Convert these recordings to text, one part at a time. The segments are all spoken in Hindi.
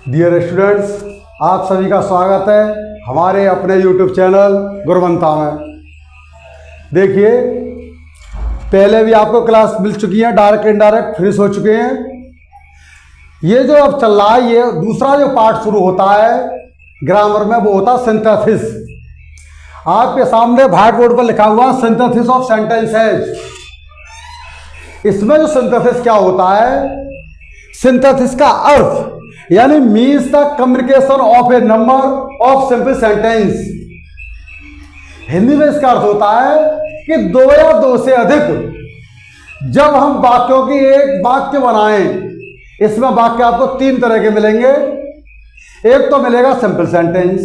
डियर स्टूडेंट्स, आप सभी का स्वागत है हमारे अपने यूट्यूब चैनल गुरवंता में। देखिए, पहले भी आपको क्लास मिल चुकी है, डायरेक्ट इनडायरेक्ट फिनिश हो चुके हैं। ये जो अब चल रहा है, ये दूसरा जो पार्ट शुरू होता है ग्रामर में, वो होता है सिंथेसिस। आपके सामने व्हाइट बोर्ड पर लिखा हुआ सिंथेसिस ऑफ सेंटेंसेज। इसमें जो सिंथेसिस क्या होता है, सिंथेसिस का अर्थ यानी means the communication of A number of simple sentence. Hindi में इसका अर्थ होता है कि दो या दो से अधिक जब हम वाक्यों की एक वाक्य बनाएं। इसमें वाक्य आपको तीन तरह के मिलेंगे। एक तो मिलेगा सिंपल सेंटेंस,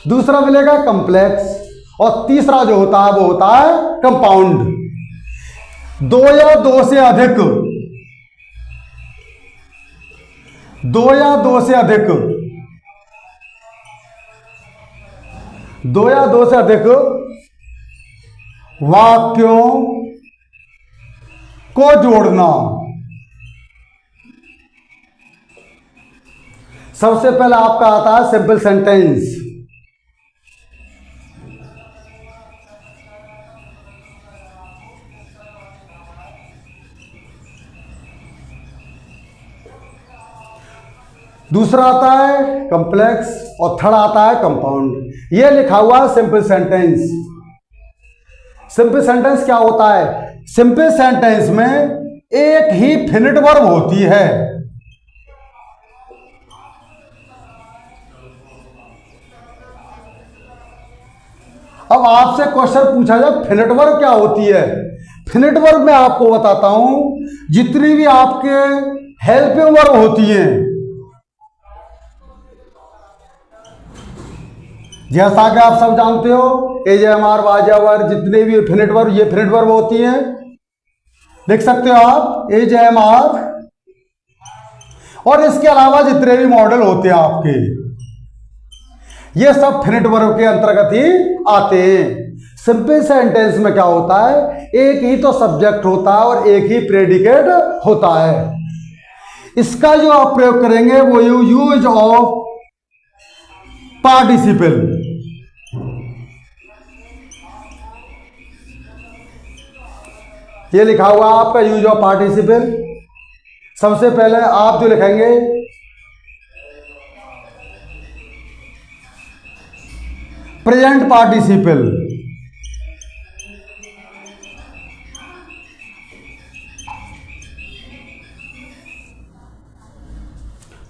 दूसरा मिलेगा कॉम्प्लेक्स, और तीसरा जो होता है वो होता है कंपाउंड। दो या दो से अधिक, दो या दो से अधिक, दो या दो से अधिक वाक्यों को जोड़ना। सबसे पहले आपका आता है सिंपल सेंटेंस। दूसरा आता है कॉम्प्लेक्स और थर्ड आता है कंपाउंड। ये लिखा हुआ है सिंपल सेंटेंस। सिंपल सेंटेंस क्या होता है? सिंपल सेंटेंस में एक ही फिनिट वर्ब होती है। अब आपसे क्वेश्चन पूछा जाए फिनिट वर्ब क्या होती है। फिनिट वर्ब में आपको बताता हूं, जितनी भी आपके हेल्पिंग वर्ब होती हैं, जैसा कि आप सब जानते हो, एज एम आर वाजावर, जितने भी फिनिट वर्ब, ये फिनिट वर्ब होती हैं। देख सकते हो आप, एज एम आर, और इसके अलावा जितने भी मॉडल होते हैं आपके, ये सब फिनिट वर्ब के अंतर्गत ही आते हैं। सिंपल सेंटेंस में क्या होता है, एक ही तो सब्जेक्ट होता है और एक ही प्रेडिकेट होता है। इसका जो आप प्रयोग करेंगे वो यूज ऑफ पार्टिसिपल। ये लिखा हुआ आपका यूज ऑफ पार्टिसिपल। सबसे पहले आप जो लिखेंगे, प्रेजेंट पार्टिसिपल।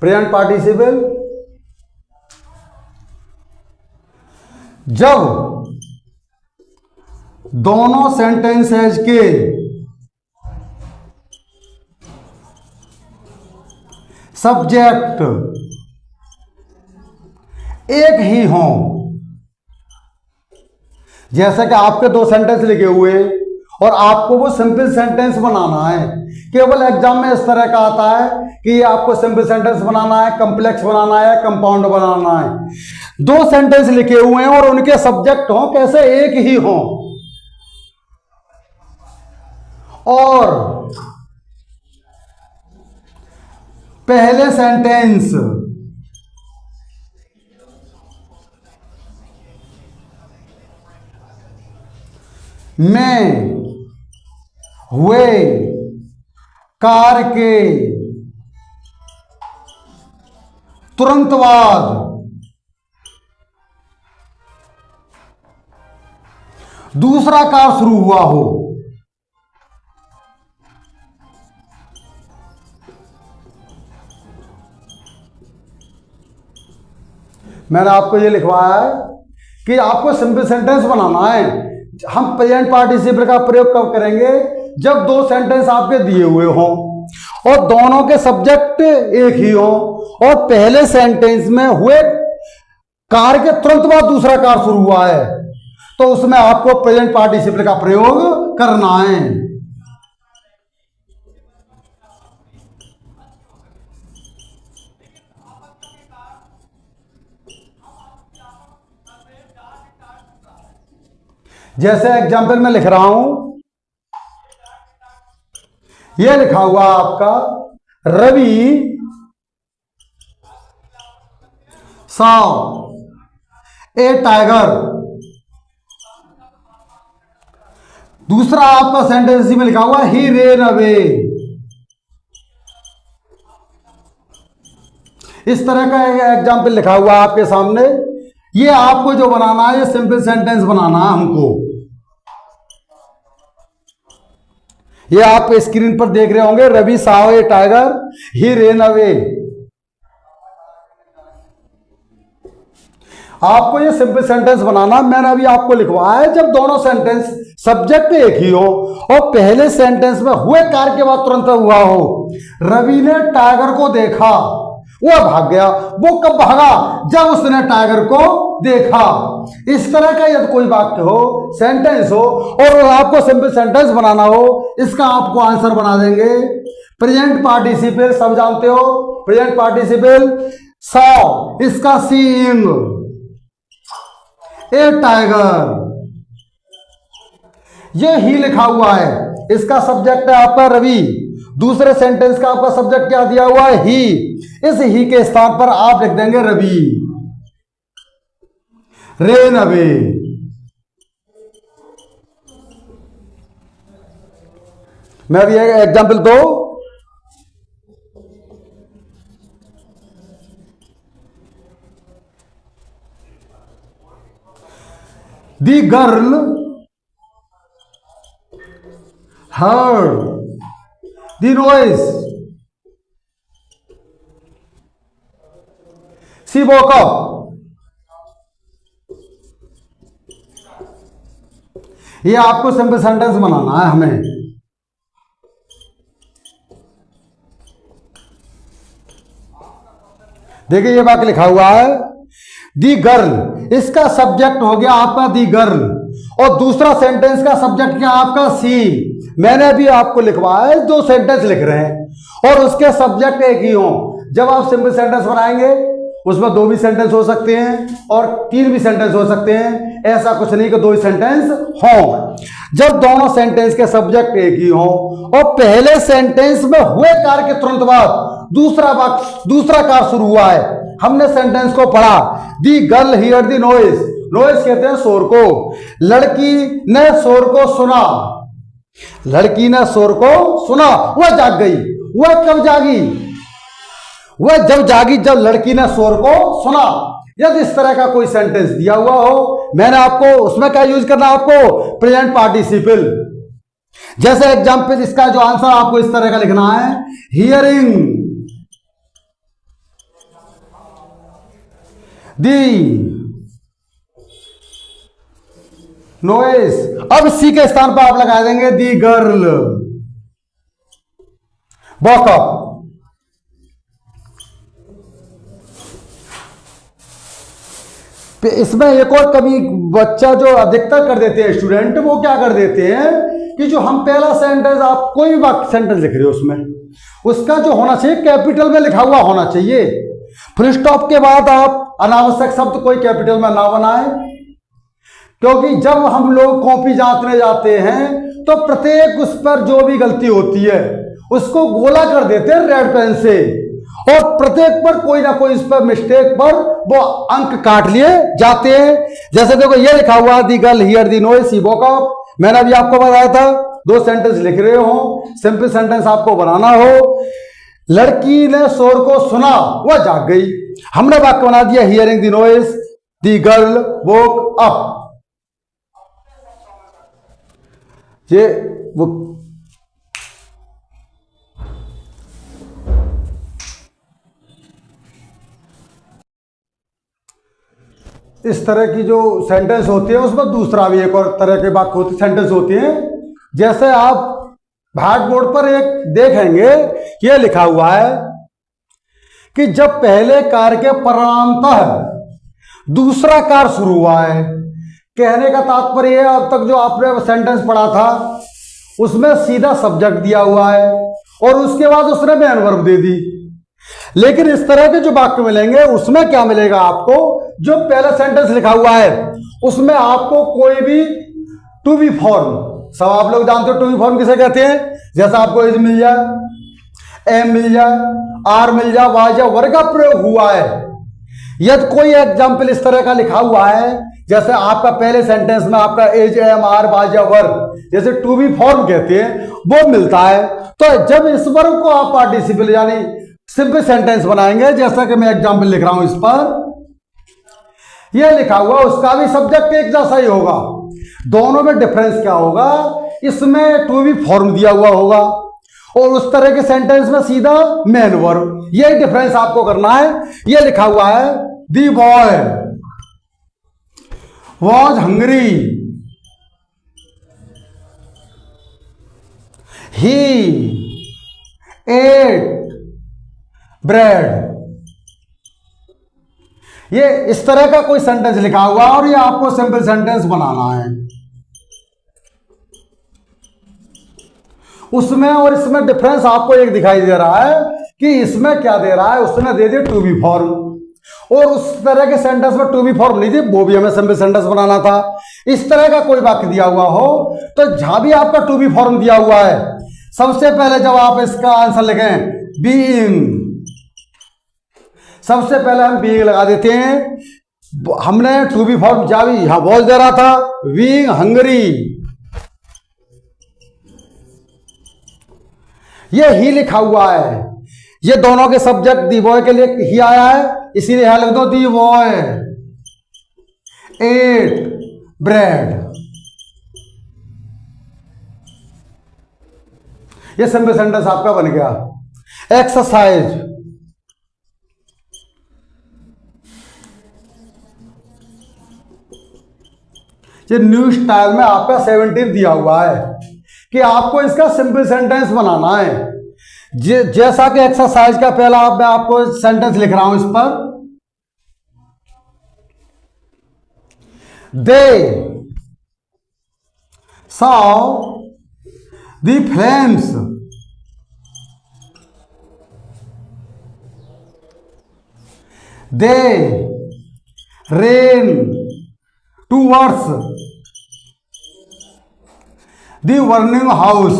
प्रेजेंट पार्टिसिपल जब दोनों सेंटेंसेज के सब्जेक्ट एक ही हों। जैसे कि आपके दो सेंटेंस लिखे हुए और आपको वो सिंपल सेंटेंस बनाना है। केवल एग्जाम में इस तरह का आता है कि आपको सिंपल सेंटेंस बनाना है, कॉम्प्लेक्स बनाना है, कंपाउंड बनाना है। दो सेंटेंस लिखे हुए हैं और उनके सब्जेक्ट हों, कैसे एक ही हों, और पहले सेंटेंस में हुए कार्य के तुरंत बाद दूसरा कार्य शुरू हुआ हो। मैंने आपको ये लिखवाया है कि आपको सिंपल सेंटेंस बनाना है। हम प्रेजेंट पार्टिसिपल का प्रयोग कब करेंगे? जब दो सेंटेंस आपके दिए हुए हों और दोनों के सब्जेक्ट एक ही हों और पहले सेंटेंस में हुए कार्य के तुरंत बाद दूसरा कार्य शुरू हुआ है, तो उसमें आपको प्रेजेंट पार्टिसिपल का प्रयोग करना है। जैसे एग्जाम्पल में लिख रहा हूं, यह लिखा हुआ आपका रवि saw a tiger। दूसरा आपका सेंटेंस इसी में लिखा हुआ है he ran away। इस तरह का एक एग्जाम्पल लिखा हुआ है आपके सामने। ये आपको जो बनाना है, ये सिंपल सेंटेंस बनाना है हमको। ये आप स्क्रीन पर देख रहे होंगे, Ravi saw a tiger, he ran away। आपको ये सिंपल सेंटेंस बनाना। मैंने अभी आपको लिखवाया है, जब दोनों सेंटेंस सब्जेक्ट एक ही हो और पहले सेंटेंस में हुए कार्य के बाद तुरंत हुआ हो। रवि ने टाइगर को देखा, वो भाग गया। वो कब भागा? जब उसने टाइगर को देखा। इस तरह का यदि कोई वाक्य हो, सेंटेंस हो और आपको सिंपल सेंटेंस बनाना हो, इसका आपको आंसर बना देंगे प्रेजेंट पार्टिसिपल। सब जानते हो प्रेजेंट पार्टिसिपल। सॉ, इसका सीइंग ए टाइगर, ये ही लिखा हुआ है। इसका सब्जेक्ट है आपका रवि। दूसरे सेंटेंस का आपका सब्जेक्ट क्या दिया हुआ है? ही। इस ही के स्थान पर आप लिख देंगे रवि। Rain away. मैं अभी एक एग्जाम्पल दो। The girl heard the noise. She woke up. ये आपको सिंपल सेंटेंस बनाना है हमें। देखिए ये वाक्य लिखा हुआ है दी गर्ल, इसका सब्जेक्ट हो गया आपका दी गर्ल और दूसरा सेंटेंस का सब्जेक्ट क्या आपका सी। मैंने भी आपको लिखवाया है, दो सेंटेंस लिख रहे हैं और उसके सब्जेक्ट एक ही हो। जब आप सिंपल सेंटेंस बनाएंगे उसमें दो भी सेंटेंस हो सकते हैं और तीन भी सेंटेंस हो सकते हैं। ऐसा कुछ नहीं कि दो ही सेंटेंस हो। जब दोनों सेंटेंस के सब्जेक्ट एक ही हो और पहले सेंटेंस में हुए कार्य के तुरंत बाद दूसरा कार्य शुरू हुआ है। हमने सेंटेंस को पढ़ा, दी girl here the noise. Noise कहते हैं शोर को। लड़की ने शोर को सुना। लड़की ने शोर को सुना, वह जाग गई। वह कब जागी? वह जब जागी जब लड़की ने शोर को सुना। यदि इस तरह का कोई सेंटेंस दिया हुआ हो, मैंने आपको उसमें क्या यूज करना है? आपको प्रेजेंट पार्टिसिपल। जैसे एग्जाम्पल, इसका जो आंसर आपको इस तरह का लिखना है, हियरिंग दी नॉइज। अब सी के स्थान पर आप लगा देंगे दी गर्ल वॉक अप। इसमें एक और कभी बच्चा जो अधिकतर कर देते हैं स्टूडेंट, वो क्या कर देते हैं कि जो हम पहला सेंटेंस, आप कोई भी वाक्य सेंटेंस लिख रहे हो उसमें उसका जो होना चाहिए कैपिटल में लिखा हुआ होना चाहिए। फुल स्टॉप के बाद आप अनावश्यक शब्द कोई कैपिटल में ना बनाएं, क्योंकि जब हम लोग कॉपी जांचने जाते हैं तो प्रत्येक उस पर जो भी गलती होती है उसको गोला कर देते हैं रेड पेन से और प्रत्येक पर कोई ना कोई इस पर मिस्टेक पर वो अंक काट लिए जाते हैं। जैसे देखो ये लिखा हुआ दी girl here the noise she woke up. मैंने अभी आपको बताया था, दो सेंटेंस लिख रहे हो, सिंपल सेंटेंस आपको बनाना हो। लड़की ने शोर को सुना, वह जाग गई। हमने वाक्य बना दिया हियरिंग दी नॉइज दी गर्ल वोक अप। ये वो इस तरह की जो सेंटेंस होती है उसमें दूसरा भी एक और तरह के वाक्य होते सेंटेंस होती हैं। जैसे आप व्हाइट बोर्ड पर एक देखेंगे, यह लिखा हुआ है कि जब पहले कार्य के परिणामतः दूसरा कार्य शुरू हुआ है। कहने का तात्पर्य है, अब तक जो आपने सेंटेंस पढ़ा था उसमें सीधा सब्जेक्ट दिया हुआ है और उसके बाद उसने मेन वर्ब दे दी। लेकिन इस तरह के जो वाक्य मिलेंगे उसमें क्या मिलेगा आपको? जो पहला सेंटेंस लिखा हुआ है उसमें आपको कोई भी टू बी फॉर्म, सब आप लोग जानते हो टू बी फॉर्म किसे कहते हैं। जैसा आपको इज मिल जाए, एम मिल जाए, आर मिल जाए, वाई जाए, वर्ग का प्रयोग हुआ है। यदि कोई एग्जाम्पल इस तरह का लिखा हुआ है, जैसे आपका पहले सेंटेंस में आपका एज एम आर बाज या वर्ब, जैसे टू बी फॉर्म कहते हैं, वो मिलता है, तो जब इस वर्ब को आप पार्टिसिपल यानी सिंपल सेंटेंस बनाएंगे, जैसा कि मैं एग्जाम्पल लिख रहा हूं इस पर, यह लिखा हुआ उसका भी सब्जेक्ट एक जैसा ही होगा। दोनों में डिफरेंस क्या होगा, इसमें टू बी फॉर्म दिया हुआ होगा और उस तरह के सेंटेंस में सीधा मेन वर्ब। यही डिफरेंस आपको करना है। यह लिखा हुआ है the boy was hungry, he ate bread. ये इस तरह का कोई सेंटेंस लिखा हुआ और ये आपको सिंपल सेंटेंस बनाना है। उसमें और इसमें डिफरेंस आपको एक दिखाई दे रहा है कि इसमें क्या दे रहा है, उसने दे दिया टू बी फॉर्म, और उस तरह के सेंटेंस में टू बी फॉर्म नहीं थी, वो भी हमें सिंपल सेंटेंस बनाना था। इस तरह का कोई वाक्य दिया हुआ हो तो जहां भी आपका टू बी फॉर्म दिया हुआ है, सबसे पहले जब आप इसका आंसर लिखें बीइंग, सबसे पहले हम बीइंग लगा देते हैं। हमने टू बी फॉर्म जहां भी यहां वॉज दे रहा था, बीइंग हंग्री, ये ही लिखा हुआ है। ये दोनों के सब्जेक्ट दी बॉय के लिए ही आया है, इसीलिए यहां लिख दो दी बॉय एट ब्रेड। ये सिंपल सेंटेंस आपका बन गया। एक्सरसाइज, ये न्यू स्टाइल में आपका 17 दिया हुआ है कि आपको इसका सिंपल सेंटेंस बनाना है। जैसा कि एक्सरसाइज का पहला मैं आपको सेंटेंस लिख रहा हूं इस पर, दे saw the flames they ran towards the burning house.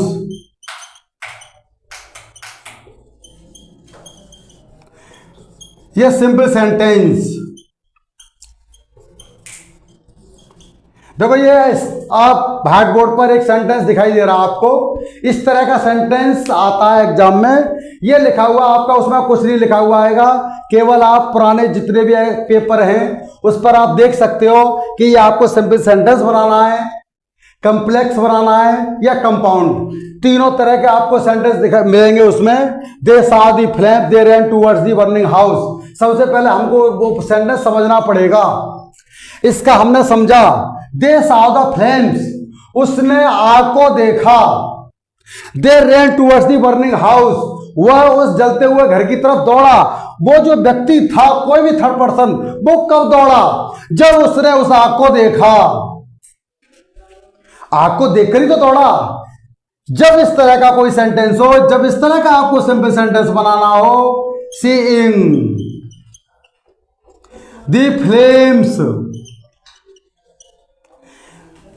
ये सिंपल सेंटेंस देखो, ये आप व्हाइट बोर्ड पर एक सेंटेंस दिखाई दे रहा है आपको, इस तरह का सेंटेंस आता है एग्जाम में। ये लिखा हुआ आपका, उसमें कुछ नहीं लिखा हुआ आएगा, केवल आप पुराने जितने भी पेपर हैं उस पर आप देख सकते हो कि ये आपको सिंपल सेंटेंस बनाना है, कम्प्लेक्स बनाना है या कंपाउंड। तीनों तरह के आपको सेंटेंस मिलेंगे उसमें। They saw the flame they ran towards the burning house. सबसे पहले हमको वो सेंटेंस समझना पड़ेगा। इसका हमने समझा, दे सॉ द फ्लेम्स, उसने आग को देखा। दे ran towards the burning house, वह उस जलते हुए घर की तरफ दौड़ा। वो जो व्यक्ति था, कोई भी थर्ड पर्सन, वो कब दौड़ा? जब उसने उस आग को देखा। आग को देखकर ही तो दौड़ा। जब इस तरह का कोई सेंटेंस हो, जब इस तरह का आपको सिंपल सेंटेंस बनाना हो, सीइंग द फ्लेम्स,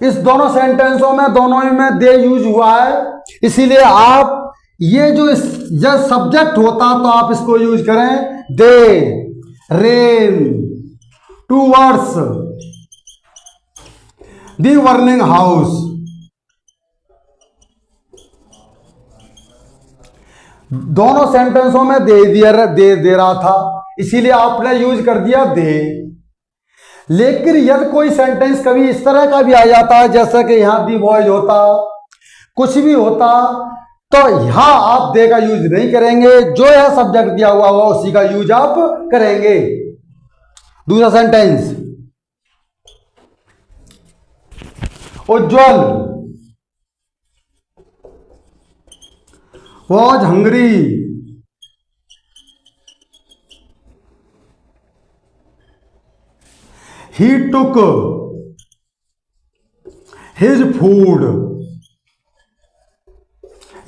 इस दोनों सेंटेंसों में दोनों ही में दे यूज हुआ है, इसीलिए आप ये जो जब सब्जेक्ट होता तो आप इसको यूज करें, they ran towards the burning house. दोनों सेंटेंसों में दे रहा था, इसीलिए आपने यूज कर दिया दे। लेकिन यदि कोई सेंटेंस कभी इस तरह का भी आ जाता है, जैसा कि यहां दी बॉयज होता, कुछ भी होता, तो यहां आप दे का यूज नहीं करेंगे। जो यह सब्जेक्ट दिया हुआ होगा उसी का यूज आप करेंगे। दूसरा sentence, Ujjwal was hungry, he took his food।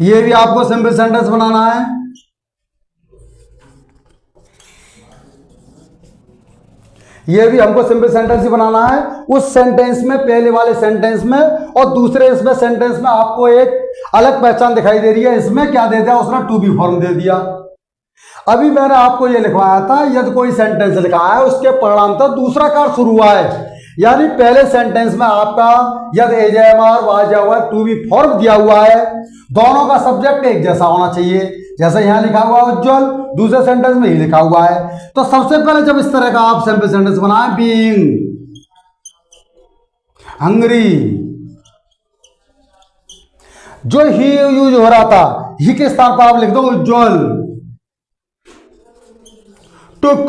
ये भी आपको सिंपल सेंटेंस बनाना है। ये भी हमको सिंपल सेंटेंस ही बनाना है। उस सेंटेंस में, पहले वाले सेंटेंस में और दूसरे इसमें सेंटेंस में आपको एक अलग पहचान दिखाई दे रही है। इसमें क्या दे दिया उसने, टू बी फॉर्म दे दिया। अभी मैंने आपको ये लिखवाया था, यदि कोई सेंटेंस लिखा है उसके परिणामतः दूसरा कार्य शुरू हुआ है, यानी पहले सेंटेंस में आपका यदि एजेएमआर वाजेवर टू बी फॉर्म दिया हुआ है, दोनों का सब्जेक्ट एक जैसा होना चाहिए। जैसे यहां लिखा हुआ उज्जवल, दूसरे सेंटेंस में ही लिखा हुआ है। तो सबसे पहले जब इस तरह का आप सैंपल सेंटेंस बनाएं, बीइंग हंग्री, जो ही यूज हो रहा था, ही के स्थान पर आप लिख दो Ujjwal took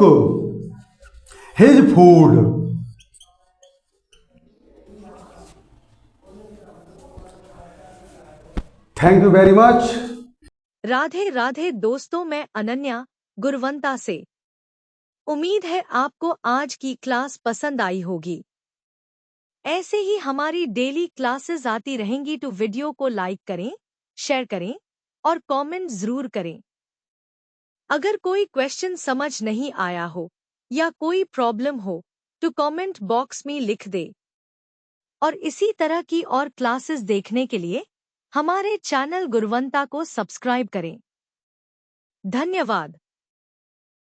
his food. Thank you very much. Radhe Radhe दोस्तों, मैं अनन्या गुरवंता से। उम्मीद है आपको आज की क्लास पसंद आई होगी। ऐसे ही हमारी डेली क्लासेस आती रहेंगी। तो वीडियो को लाइक करें, शेयर करें और कमेंट जरूर करें। अगर कोई क्वेश्चन समझ नहीं आया हो या कोई प्रॉब्लम हो तो कमेंट बॉक्स में लिख दे। और इसी तरह की और क्लासेस देखने के लिए हमारे चैनल गुरवंता को सब्सक्राइब करें। धन्यवाद।